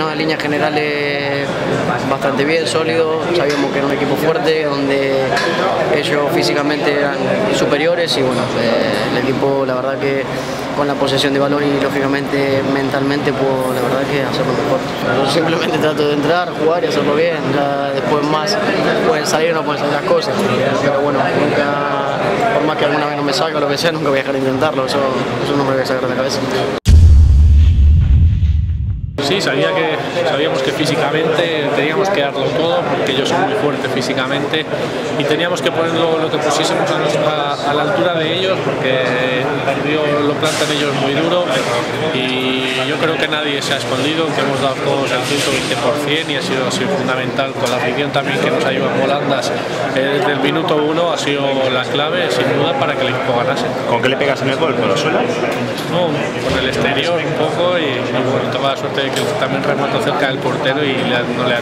¿no? En líneas generales bastante bien, sólido. Sabíamos que era un equipo fuerte, donde ellos físicamente eran superiores y bueno, el equipo la verdad que con la posesión de balón y lógicamente mentalmente puedo la verdad que hacerlo mejor. Yo simplemente trato de entrar, jugar y hacerlo bien. Ya después más pueden salir o no pueden salir las cosas, pero bueno, nunca, por más que alguna vez no me salga o lo que sea, nunca voy a dejar de intentarlo. Eso no me lo voy a sacar de la cabeza. Sí, sabíamos que físicamente teníamos que darlo todo porque ellos son muy fuertes físicamente y teníamos que ponerlo lo que pusiésemos a la altura de ellos porque el partido lo plantan ellos muy duro y yo creo que nadie se ha escondido, que hemos dado todos el 120% y ha sido fundamental con la afición también que nos ayuda en volandas desde el minuto 1 ha sido la clave sin duda para que el equipo ganase. ¿Con qué le pegas en el gol? ¿Con los suelos? No, con el exterior un poco y bueno, tengo la suerte de que también remató cerca del portero y no le ha